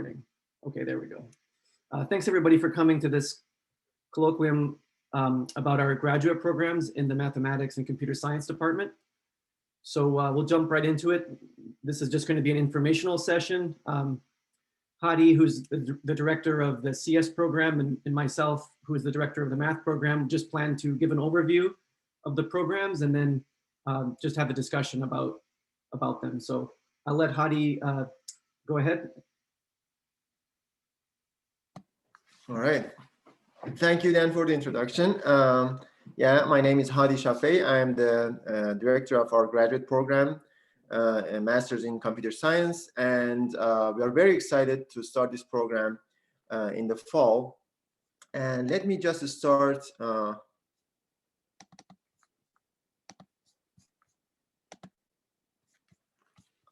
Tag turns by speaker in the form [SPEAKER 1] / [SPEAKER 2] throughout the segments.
[SPEAKER 1] Okay, there we go. Thanks everybody for coming to this colloquium about our graduate programs in the mathematics and computer science department. So we'll jump right into it. This is just going to be an informational session. Hadi, who's the director of the CS program, and myself, who is the director of the math program, just plan to give an overview of the programs and then just have a discussion about them. So I'll let Hadi go ahead.
[SPEAKER 2] All right. Thank you, Dan, for the introduction. Yeah, my name is Hadi Shafei. I am the director of our graduate program, a master's in computer science. And we are very excited to start this program in the fall. And let me just start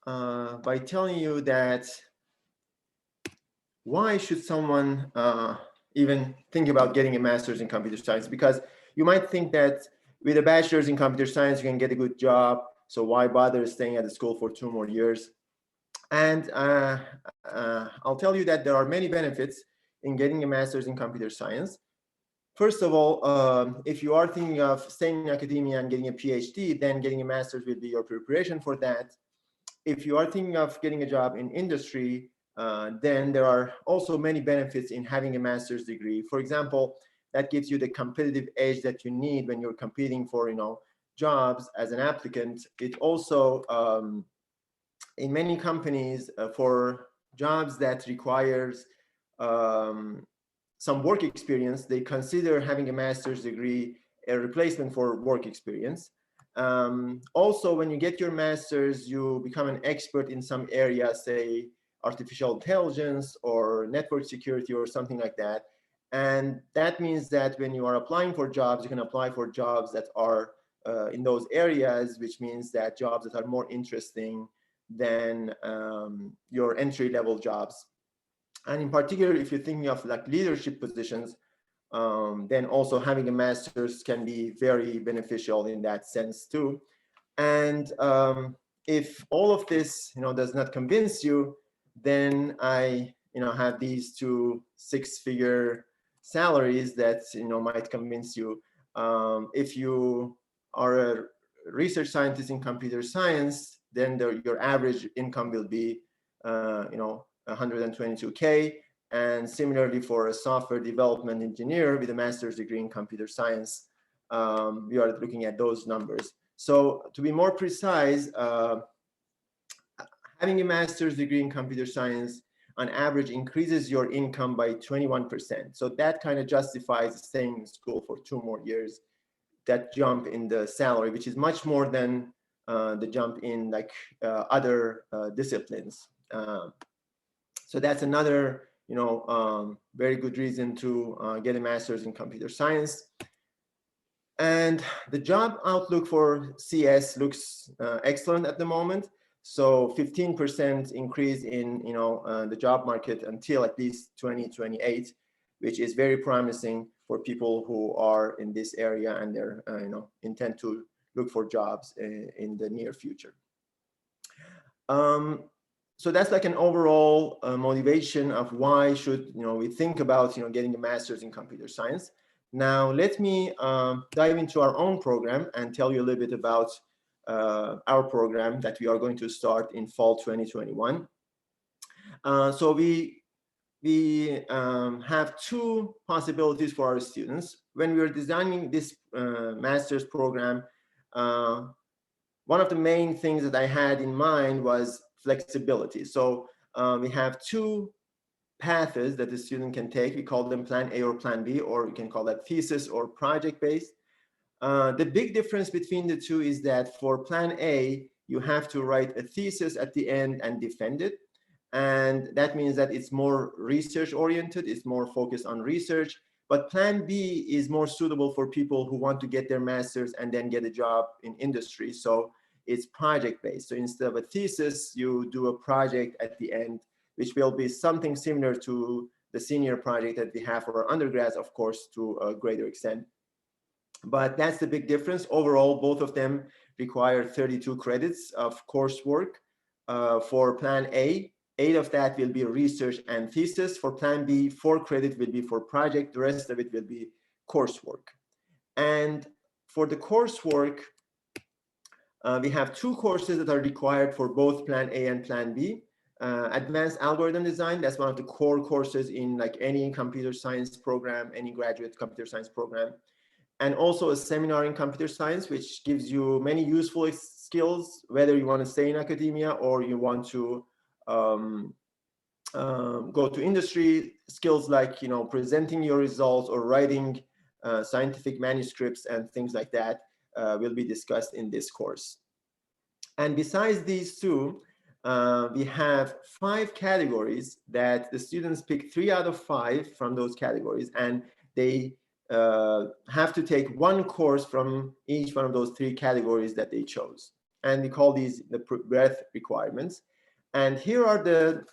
[SPEAKER 2] by telling you that why should someone even think about getting a master's in computer science? Because you might think that with a bachelor's in computer science, you can get a good job. So why bother staying at the school for 2 more years? And I'll tell you that there are many benefits in getting a master's in computer science. First of all, if you are thinking of staying in academia and getting a PhD, then getting a master's will be your preparation for that. If you are thinking of getting a job in industry, then there are also many benefits in having a master's degree. For example, that gives you the competitive edge that you need when you're competing for, jobs as an applicant. It also, in many companies, for jobs that requires some work experience, they consider having a master's degree a replacement for work experience. Also, when you get your master's, you become an expert in some area, say artificial intelligence or network security or something like that. And that means that when you are applying for jobs, you can apply for jobs that are in those areas, which means that jobs that are more interesting than your entry-level jobs. And in particular, if you're thinking of like leadership positions, then also having a master's can be very beneficial in that sense too. And if all of this, does not convince you, then I, have these 2 6-figure salaries that, might convince you. If you are a research scientist in computer science, then your average income will be, 122K. And similarly, for a software development engineer with a master's degree in computer science, we are looking at those numbers. So to be more precise, having a master's degree in computer science on average increases your income by 21%. So that kind of justifies staying in school for 2 more years, that jump in the salary, which is much more than the jump in like other disciplines. So that's another very good reason to get a master's in computer science. And the job outlook for CS looks excellent at the moment. So 15% increase in the job market until at least 2028, which is very promising for people who are in this area and they're intend to look for jobs in the near future. So that's like an overall motivation of why should we think about getting a master's in computer science. Now let me dive into our own program and tell you a little bit about our program that we are going to start in fall 2021. So we have 2 possibilities for our students. When we were designing this master's program, one of the main things that I had in mind was flexibility. So we have 2 paths that the student can take. We call them plan A or plan B, or you can call that thesis or project based. The big difference between the 2 is that for plan A, you have to write a thesis at the end and defend it. And that means that it's more research oriented, it's more focused on research. But plan B is more suitable for people who want to get their master's and then get a job in industry. So it's project based. So instead of a thesis, you do a project at the end, which will be something similar to the senior project that we have for our undergrads, of course, to a greater extent. But that's the big difference. Overall, both of them require 32 credits of coursework. For plan A, 8 of that will be research and thesis. For Plan B, 4 credit will be for project. The rest of it will be coursework. And for the coursework, we have 2 courses that are required for both Plan A and Plan B. Advanced algorithm design, that's one of the core courses in like any computer science program, any graduate computer science program. And also a seminar in computer science, which gives you many useful skills, whether you want to stay in academia or you want to go to industry. Skills like, you know, presenting your results or writing scientific manuscripts and things like that will be discussed in this course. And besides these 2, we have 5 categories that the students pick 3 out of 5 from those categories, and they have to take 1 course from each one of those 3 categories that they chose. And we call these the breadth requirements. And here are the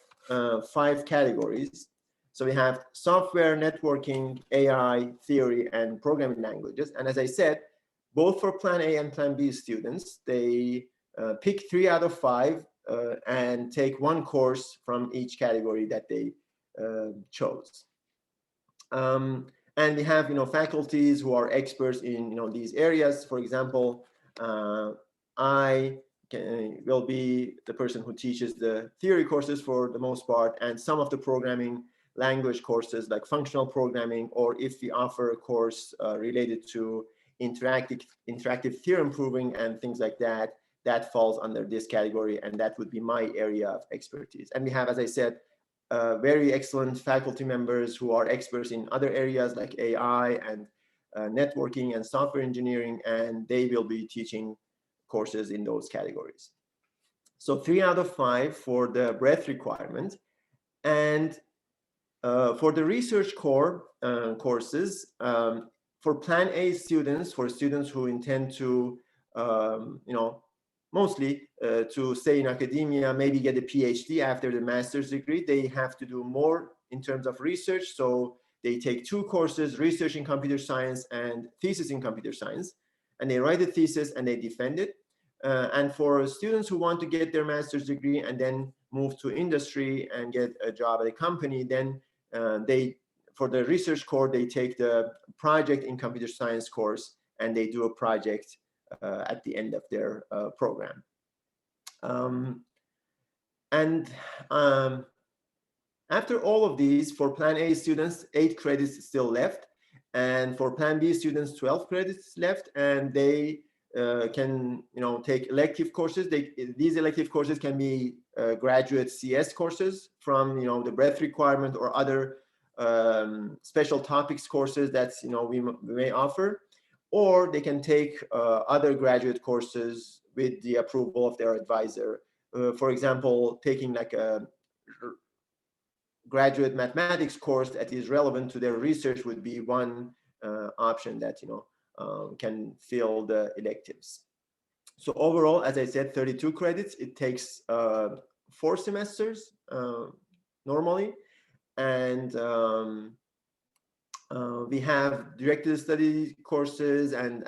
[SPEAKER 2] 5 categories. So we have software, networking, AI, theory, and programming languages. And as I said, both for Plan A and Plan B students, they pick 3 out of 5 and take 1 course from each category that they chose. And we have, you know, faculties who are experts in, you know, these areas. For example, I will be the person who teaches the theory courses for the most part, and some of the programming language courses like functional programming, or if we offer a course related to interactive theorem proving and things like that, that falls under this category, and that would be my area of expertise. And we have, as I said, very excellent faculty members who are experts in other areas like AI and networking and software engineering, and they will be teaching courses in those categories. So 3 out of 5 for the breadth requirement. And for the research core courses, for Plan A students, for students who intend to, you know, mostly to stay in academia, maybe get a PhD after the master's degree, they have to do more in terms of research. So they take 2 courses, research in computer science and thesis in computer science, and they write a thesis and they defend it. And for students who want to get their master's degree and then move to industry and get a job at a company, then for the research core, they take the project in computer science course and they do a project at the end of their program. After all of these, for Plan A students, 8 credits still left. And for Plan B students, 12 credits left. And they can, you know, take elective courses. These elective courses can be graduate CS courses from, you know, the breadth requirement or other special topics courses that, you know, we may offer. Or they can take other graduate courses with the approval of their advisor. For example, taking like a graduate mathematics course that is relevant to their research would be one option that, you know, can fill the electives. So overall, as I said, 32 credits. It takes 4 semesters normally. And we have directed study courses and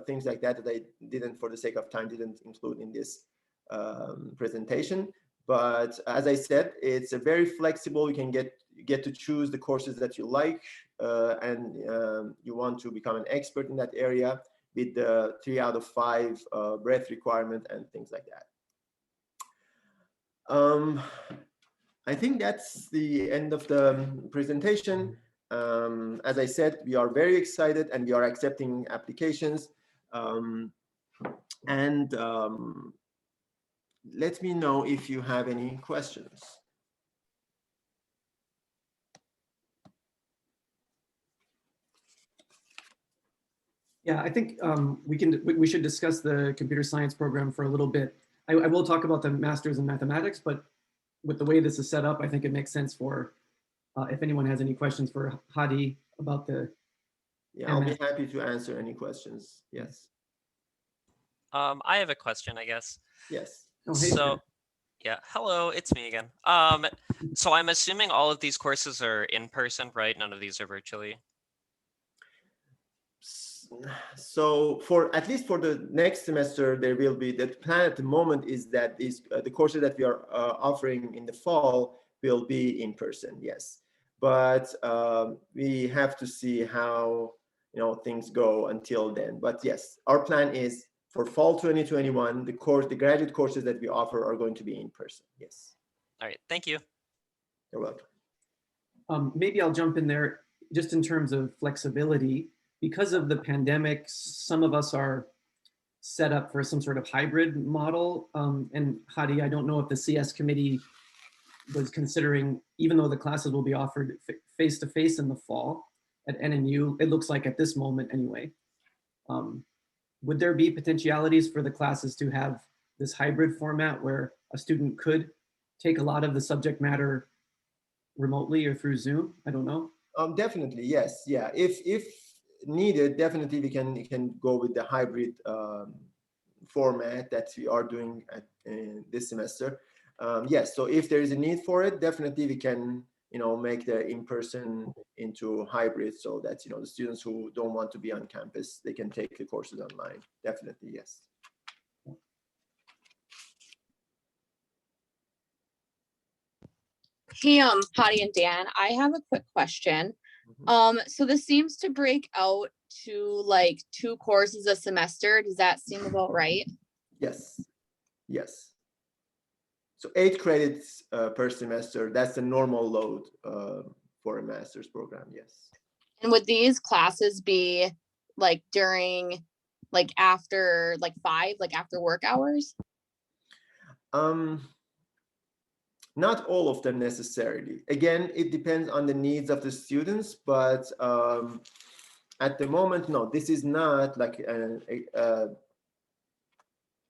[SPEAKER 2] things like that I didn't, for the sake of time, didn't include in this presentation. But as I said, it's a very flexible. You can get to choose the courses that you like, and you want to become an expert in that area with the 3 out of 5 breadth requirement and things like that. I think that's the end of the presentation. As I said, we are very excited and we are accepting applications. Let me know if you have any questions.
[SPEAKER 1] Yeah, I think we should discuss the computer science program for a little bit. I will talk about the master's in mathematics, but with the way this is set up, I think it makes sense for if anyone has any questions for Hadi about the.
[SPEAKER 2] Yeah, I'll be happy to answer any questions. Yes.
[SPEAKER 3] I have a question, I guess.
[SPEAKER 2] Yes.
[SPEAKER 1] Oh, hey,
[SPEAKER 3] so, yeah, hello, it's me again. So I'm assuming all of these courses are in person, right? None of these are virtually.
[SPEAKER 2] So for at least for the next semester, there will be, the plan at the moment is that these the courses that we are offering in the fall will be in person, yes. But we have to see how things go until then. But yes, our plan is for fall 2021, the graduate courses that we offer are going to be in person. Yes.
[SPEAKER 3] All right, thank you.
[SPEAKER 2] You're welcome.
[SPEAKER 1] Maybe I'll jump in there just in terms of flexibility. Because of the pandemic, some of us are set up for some sort of hybrid model. And Hadi, I don't know if the CS committee was considering, even though the classes will be offered face-to-face in the fall at NMU, it looks like at this moment anyway. Would there be potentialities for the classes to have this hybrid format where a student could take a lot of the subject matter remotely or through Zoom? I don't know.
[SPEAKER 2] Definitely, yes, yeah. If needed, definitely we can go with the hybrid format that we are doing this semester. Yes, so if there is a need for it, definitely we can make the in-person into hybrid, so that the students who don't want to be on campus, they can take the courses online. Definitely, yes.
[SPEAKER 4] Hey, Hadi and Dan, I have a quick question. So this seems to break out to like 2 courses a semester. Does that seem about right?
[SPEAKER 2] Yes, yes. So 8 credits per semester. That's the normal load for a master's program. Yes.
[SPEAKER 4] And would these classes be like during, like after, like 5, like after work hours?
[SPEAKER 2] Not all of them necessarily. Again, it depends on the needs of the students, but at the moment, no, this is not like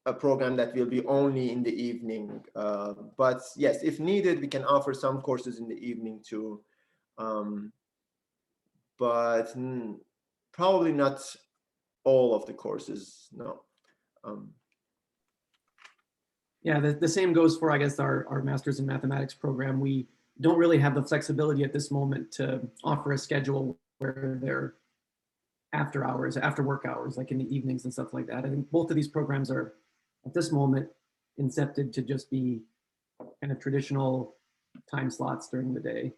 [SPEAKER 2] a program that will be only in the evening. But yes, if needed, we can offer some courses in the evening too. But probably not all of the courses, no.
[SPEAKER 1] Yeah, the same goes for, I guess, our Masters in Mathematics program. We don't really have the flexibility at this moment to offer a schedule where they're after hours, after work hours, like in the evenings and stuff like that. I think both of these programs are, at this moment, incepted to just be kind of traditional time slots during the day.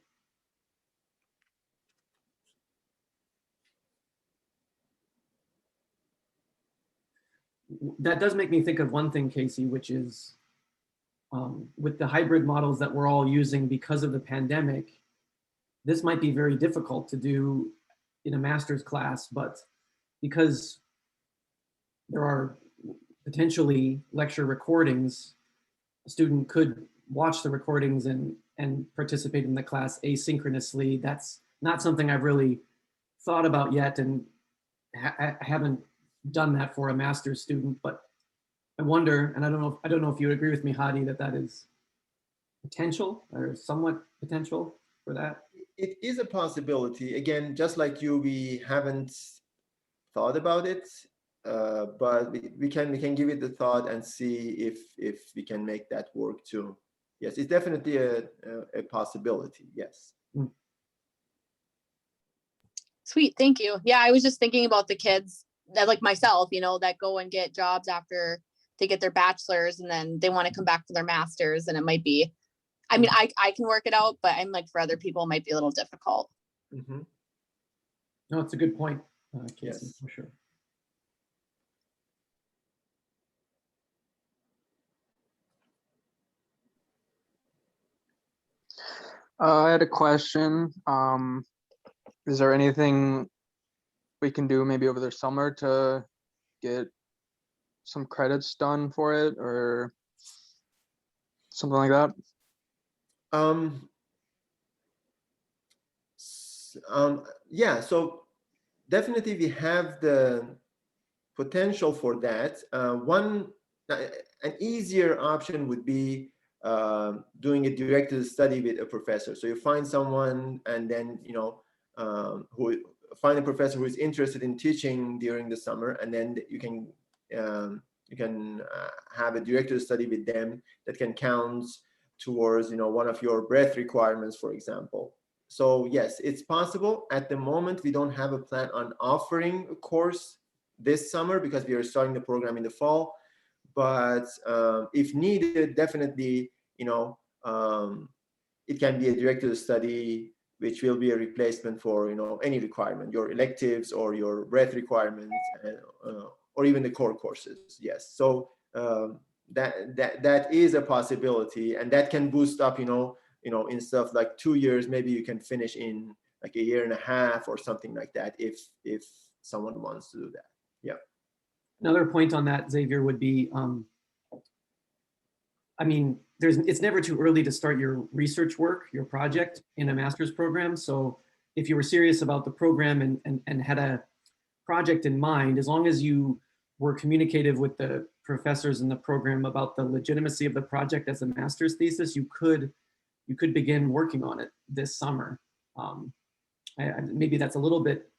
[SPEAKER 1] That does make me think of one thing, Casey, which is with the hybrid models that we're all using because of the pandemic, this might be very difficult to do in a master's class, but because there are potentially lecture recordings, a student could watch the recordings and participate in the class asynchronously. That's not something I've really thought about yet, and I haven't done that for a master's student, but I wonder, and I don't know if you would agree with me, Hadi, that is potential or somewhat potential for that.
[SPEAKER 2] It is a possibility. Again, just like you, we haven't thought about it, but we can give it a thought and see if we can make that work too. Yes, it's definitely a possibility. Yes.
[SPEAKER 4] Sweet, thank you. Yeah, I was just thinking about the kids that, like myself, that go and get jobs after they get their bachelor's and then they want to come back for their master's, and it might be, I mean, I can work it out, but I'm like, for other people, it might be a little difficult.
[SPEAKER 1] No, it's a good point, Casey,
[SPEAKER 2] Yes.
[SPEAKER 1] for sure.
[SPEAKER 5] I had a question. Is there anything we can do maybe over the summer to get some credits done for it or something like that?
[SPEAKER 2] Yeah, so definitely we have the potential for that. An easier option would be doing a directed study with a professor. So you find someone, and then who find a professor who is interested in teaching during the summer, and then you can have a directed study with them that can count towards one of your breadth requirements, for example. So yes, it's possible. At the moment, we don't have a plan on offering a course this summer because we are starting the program in the fall. But if needed, definitely, it can be a directed study, which will be a replacement for any requirement, your electives or your breadth requirements, or even the core courses. Yes, so that is a possibility, and that can boost up. Instead of like 2 years, maybe you can finish in like a year and a half or something like that, if someone wants to do that. Yeah.
[SPEAKER 1] Another point on that, Xavier, would be, I mean, it's never too early to start your research work, your project in a master's program. So if you were serious about the program and had a project in mind, as long as you were communicative with the professors in the program about the legitimacy of the project as a master's thesis, you could begin working on it this summer. Maybe that's a little bit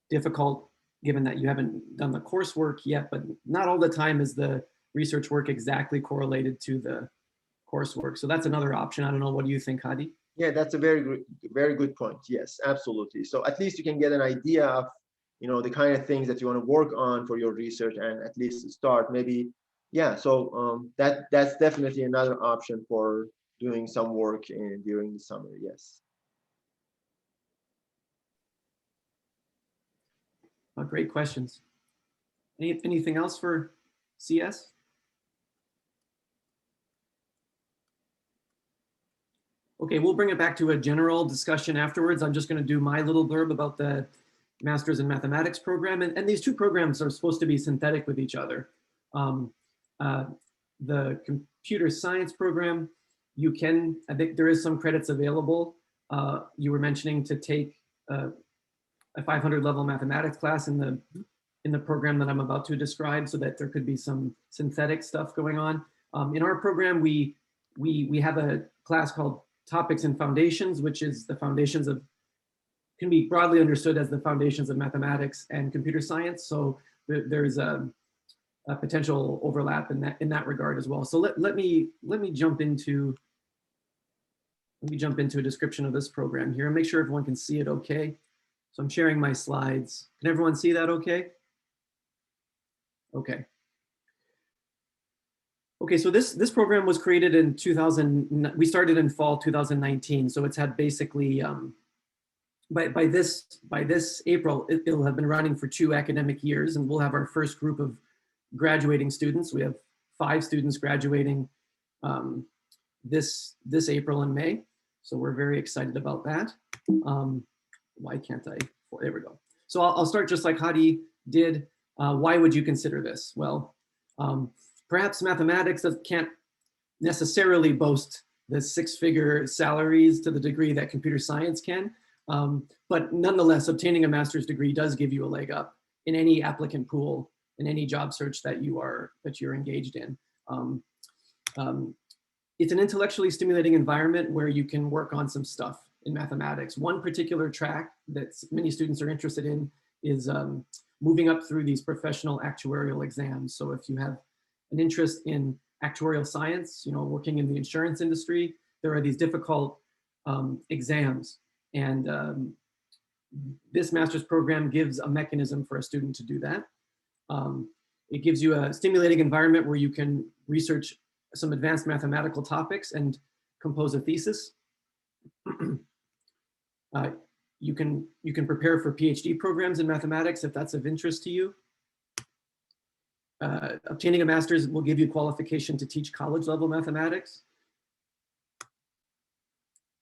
[SPEAKER 1] difficult given that you haven't done the coursework yet, but not all the time is the research work exactly correlated to the coursework. So that's another option. I don't know, what do you think, Hadi?
[SPEAKER 2] Yeah, that's a very good point. Yes, absolutely. So at least you can get an idea of, the kind of things that you want to work on for your research, and at least start maybe. Yeah, so that's definitely another option for doing some work during the summer. Yes.
[SPEAKER 1] Great questions. Anything else for CS? Okay, we'll bring it back to a general discussion afterwards. I'm just going to do my little blurb about the Masters in Mathematics program. And these two programs are supposed to be synthetic with each other. The computer science program, I think there is some credits available. You were mentioning to take a 500 level mathematics class in the program that I'm about to describe, so that there could be some synthetic stuff going on. In our program, we have a class called Topics and Foundations, which is the foundations of, can be broadly understood as the foundations of mathematics and computer science. So there's a potential overlap in that regard as well. So let me jump into a description of this program here and make sure everyone can see it okay. So I'm sharing my slides. Can everyone see that okay? Okay. Okay, so this program was created in 2000. We started in fall 2019, so it's had basically by this April, it'll have been running for 2 academic years, and we'll have our first group of graduating students. We have 5 students graduating this April and May, so we're very excited about that. Why can't I? There we go. So I'll start just like Hadi did. Why would you consider this? Well, perhaps mathematics can't necessarily boast the 6-figure salaries to the degree that computer science can. But nonetheless, obtaining a master's degree does give you a leg up in any applicant pool, in any job search that you're engaged in. It's an intellectually stimulating environment where you can work on some stuff in mathematics. One particular track that many students are interested in is moving up through these professional actuarial exams. So if you have an interest in actuarial science, working in the insurance industry, there are these difficult exams. And this master's program gives a mechanism for a student to do that. It gives you a stimulating environment where you can research some advanced mathematical topics and compose a thesis. You can prepare for PhD programs in mathematics if that's of interest to you. Obtaining a master's will give you qualification to teach college level mathematics.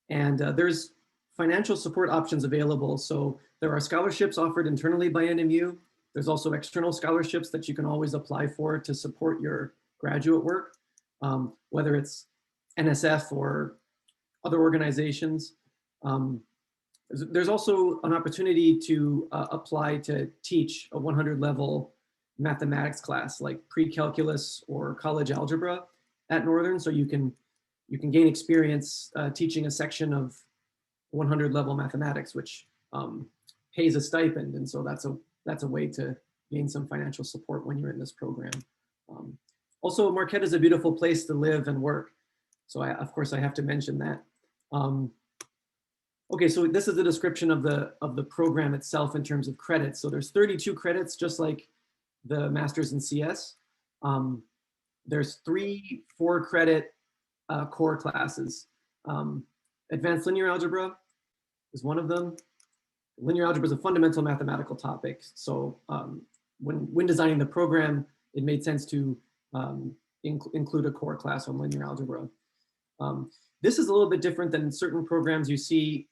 [SPEAKER 1] And there's financial support options available. So there are scholarships offered internally by NMU. There's also external scholarships that you can always apply for to support your graduate work, whether it's NSF or other organizations. There's also an opportunity to apply to teach a 100 level mathematics class like pre-calculus or college algebra at Northern. So you can gain experience teaching a section of 100 level mathematics, which pays a stipend. And so that's a way to gain some financial support when you're in this program. Also, Marquette is a beautiful place to live and work. So of course I have to mention that. Okay, so this is a description of the program itself in terms of credits. So there's 32 credits, just like the Masters in CS. There's 3 4-credit core classes. Advanced linear algebra is one of them. Linear algebra is a fundamental mathematical topic. So when designing the program, it made sense to include a core class on linear algebra. This is a little bit different than certain programs you see.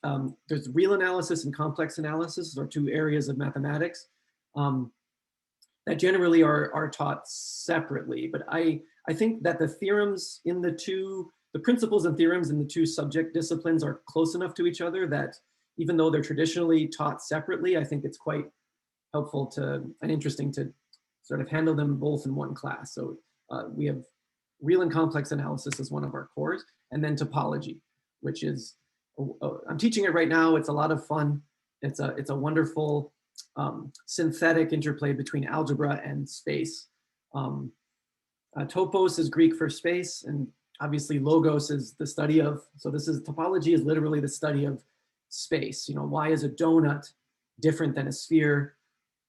[SPEAKER 1] There's real analysis and complex analysis are 2 areas of mathematics that generally are taught separately. But I think that the theorems in the principles and theorems in the 2 subject disciplines are close enough to each other that even though they're traditionally taught separately, I think it's quite helpful and interesting to sort of handle them both in one class. So we have real and complex analysis as one of our cores, and then topology, which is, I'm teaching it right now. It's a lot of fun. It's a wonderful synthetic interplay between algebra and space. Topos is Greek for space, and obviously logos is the study of, so topology is literally the study of space. Why is a donut different than a sphere?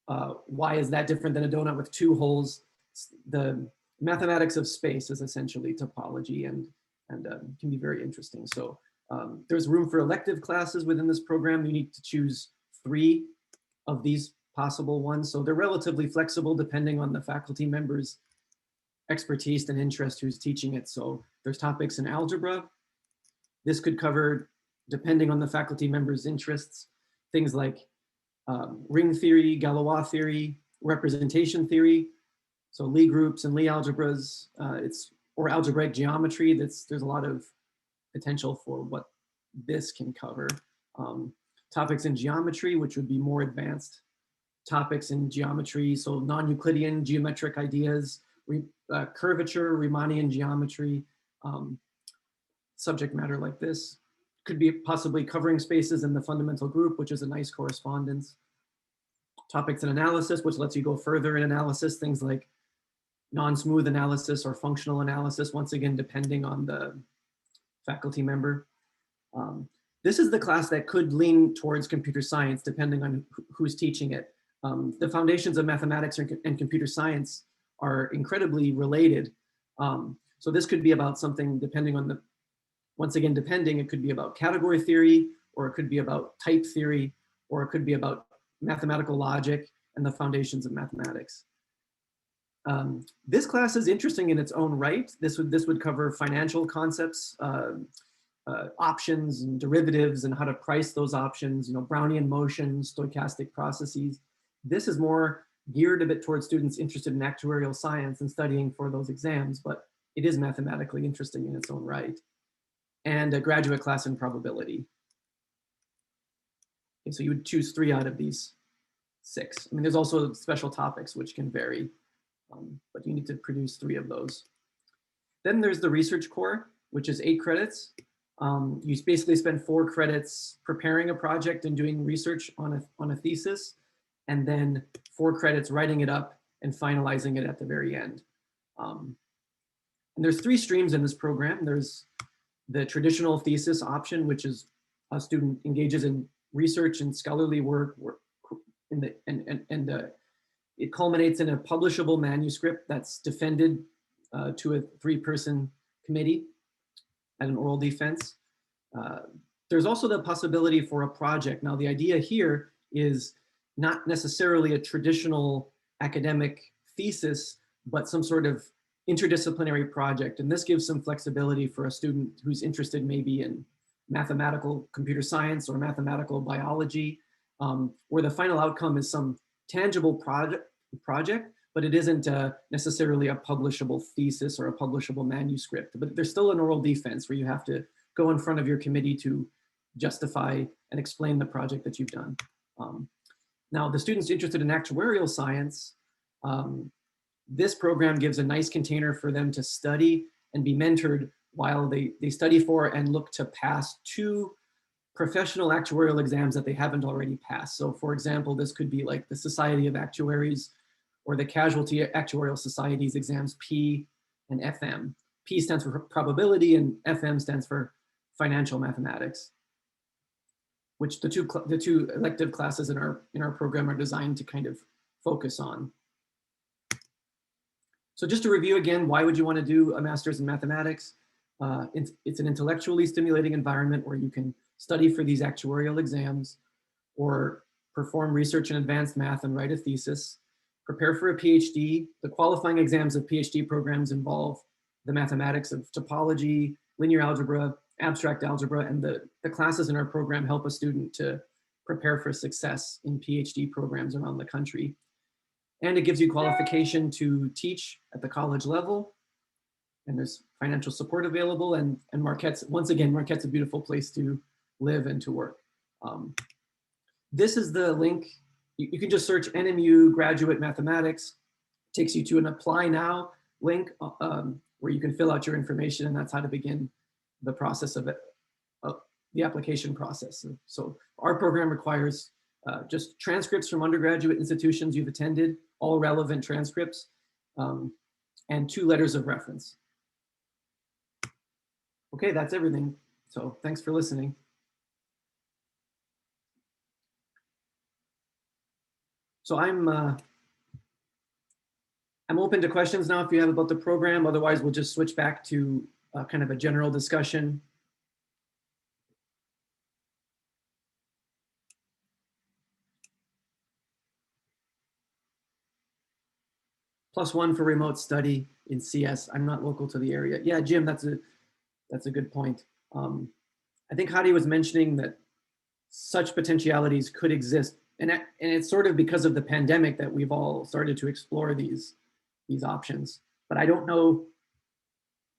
[SPEAKER 1] Why is that different than a donut with 2 holes? The mathematics of space is essentially topology and can be very interesting. So there's room for elective classes within this program. You need to choose 3 of these possible ones. So they're relatively flexible depending on the faculty member's expertise and interest who's teaching it. So there's topics in algebra. This could cover, depending on the faculty member's interests, things like ring theory, Galois theory, representation theory, so Lie groups and Lie algebras, or algebraic geometry. There's a lot of potential for what this can cover. Topics in geometry, which would be more advanced topics in geometry, so non-Euclidean geometric ideas, curvature, Riemannian geometry, subject matter like this. Could be possibly covering spaces in the fundamental group, which is a nice correspondence. Topics in analysis, which lets you go further in analysis, things like non-smooth analysis or functional analysis, once again, depending on the faculty member. This is the class that could lean towards computer science, depending on who's teaching it. The foundations of mathematics and computer science are incredibly related. So this could be about something depending on once again, depending, it could be about category theory, or it could be about type theory, or it could be about mathematical logic and the foundations of mathematics. This class is interesting in its own right. This would cover financial concepts, options and derivatives and how to price those options, Brownian motion, stochastic processes. This is more geared a bit towards students interested in actuarial science and studying for those exams, but it is mathematically interesting in its own right. And a graduate class in probability. Okay, so you would choose 3 out of these 6. I mean, there's also special topics which can vary, but you need to produce 3 of those. Then there's the research core, which is 8 credits. You basically spend 4 credits preparing a project and doing research on a thesis, and then 4 credits writing it up and finalizing it at the very end. And there's 3 streams in this program. There's the traditional thesis option, which is a student engages in research and scholarly work it culminates in a publishable manuscript that's defended to a 3-person committee at an oral defense. There's also the possibility for a project. Now, the idea here is not necessarily a traditional academic thesis, but some sort of interdisciplinary project. And this gives some flexibility for a student who's interested maybe in mathematical computer science or mathematical biology, where the final outcome is some tangible project, but it isn't necessarily a publishable thesis or a publishable manuscript. But there's still an oral defense where you have to go in front of your committee to justify and explain the project that you've done. Now, the students interested in actuarial science, this program gives a nice container for them to study and be mentored while they study for and look to pass 2 professional actuarial exams that they haven't already passed. So for example, this could be like the Society of Actuaries or the Casualty Actuarial Society's exams P and FM. P stands for probability and FM stands for financial mathematics. which the two elective classes in our program are designed to kind of focus on. So just to review again, why would you want to do a master's in mathematics? It's an intellectually stimulating environment where you can study for these actuarial exams or perform research in advanced math and write a thesis, prepare for a PhD. The qualifying exams of PhD programs involve the mathematics of topology, linear algebra, abstract algebra, and the classes in our program help a student to prepare for success in PhD programs around the country. And it gives you qualification to teach at the college level. And there's financial support available. And Marquette's, once again, Marquette's a beautiful place to live and to work. This is the link. You can just search NMU graduate mathematics. It takes you to an apply now link where you can fill out your information, and that's how to begin the process of it, the application process. So our program requires just transcripts from undergraduate institutions you've attended, all relevant transcripts, and 2 letters of reference. Okay, that's everything. So thanks for listening. So I'm open to questions now if you have about the program. Otherwise, we'll just switch back to kind of a general discussion. +1 for remote study in CS. I'm not local to the area. Yeah, Jim, that's a good point. I think Hadi was mentioning that such potentialities could exist. And it's sort of because of the pandemic that we've all started to explore these options. But I don't know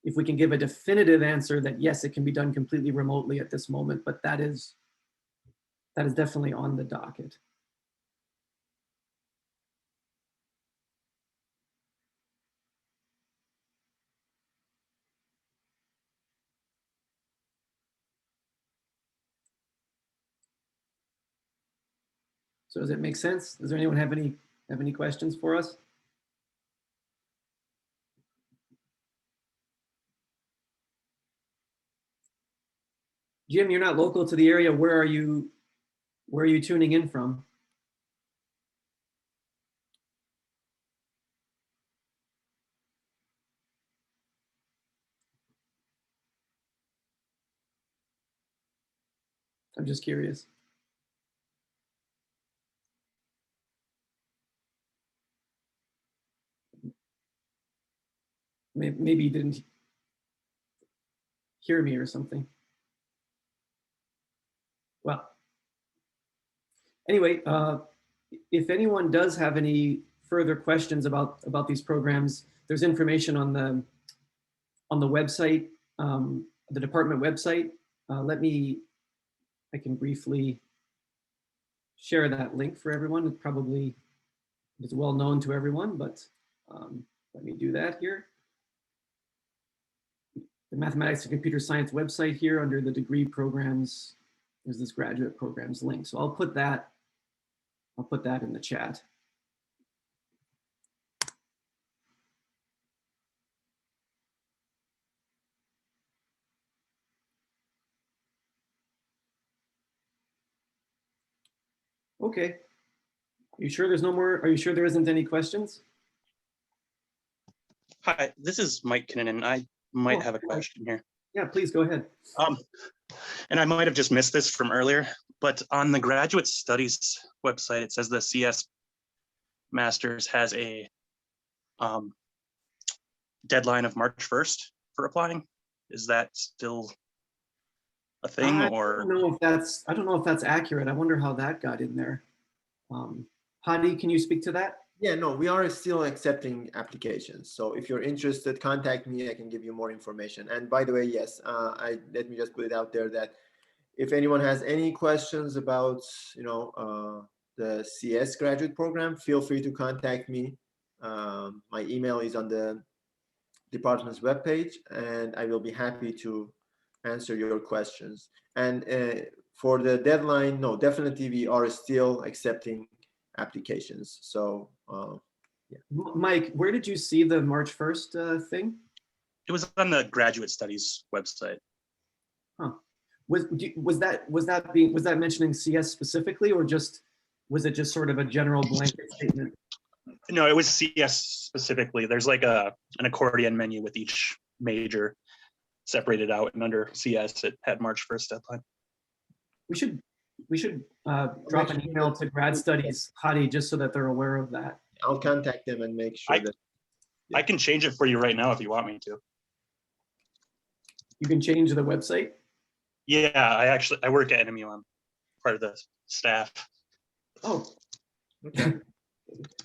[SPEAKER 1] if we can give a definitive answer that yes, it can be done completely remotely at this moment, but that is definitely on the docket. So does it make sense? Does anyone have any questions for us? Jim, you're not local to the area. Where are you tuning in from? I'm just curious. Maybe you didn't hear me or something. Well, anyway, if anyone does have any further questions about these programs, there's information on the website, the department website. I can briefly share that link for everyone. It probably is well known to everyone, but let me do that here. The Mathematics and Computer Science website here under the degree programs, there's this graduate programs link. So I'll put that in the chat. Okay. Are you sure there's no more? Are you sure there isn't any questions?
[SPEAKER 6] Hi, this is Mike Kinnan. I might have a question here.
[SPEAKER 1] Yeah, please go ahead.
[SPEAKER 6] And I might have just missed this from earlier, but on the graduate studies website, it says the CS Masters has a deadline of March 1st for applying. Is that still a thing, or?
[SPEAKER 1] I don't know if that's accurate. I wonder how that got in there. Hadi, can you speak to that?
[SPEAKER 2] Yeah, no, we are still accepting applications. So if you're interested, contact me. I can give you more information. And by the way, yes, let me just put it out there that if anyone has any questions about, the CS graduate program, feel free to contact me. My email is on the department's webpage, and I will be happy to answer your questions. And for the deadline, no, definitely we are still accepting applications. So yeah.
[SPEAKER 1] Mike, where did you see the March 1st thing?
[SPEAKER 6] It was on the graduate studies website.
[SPEAKER 1] Huh. Was that mentioning CS specifically, or just was it just sort of a general blanket statement?
[SPEAKER 6] No, it was CS specifically. There's like an accordion menu with each major separated out, and under CS it had March 1st deadline.
[SPEAKER 1] We should drop an email to grad studies, Hadi, just so that they're aware of that.
[SPEAKER 2] I'll contact them and make sure that.
[SPEAKER 6] I can change it for you right now if you want me to.
[SPEAKER 1] You can change the website.
[SPEAKER 6] Yeah, I work at NMU. I'm part of the staff.
[SPEAKER 1] Oh, okay.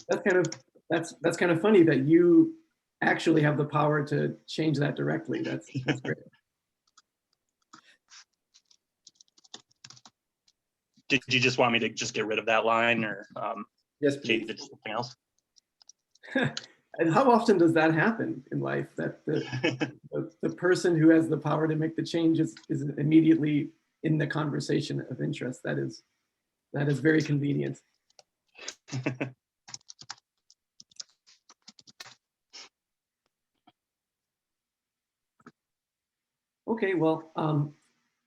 [SPEAKER 1] That's kind of funny that you actually have the power to change that directly. That's great.
[SPEAKER 6] Did you just want me to just get rid of that line, or
[SPEAKER 2] Yes,
[SPEAKER 6] change
[SPEAKER 2] please.
[SPEAKER 6] it to something else?
[SPEAKER 1] And how often does that happen in life, that the person who has the power to make the change is immediately in the conversation of interest? That is very convenient. Okay, well,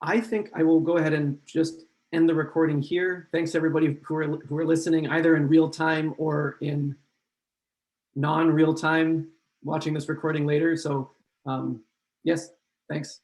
[SPEAKER 1] I think I will go ahead and just end the recording here. Thanks everybody who are listening, either in real time or in non-real time, watching this recording later. So yes, thanks.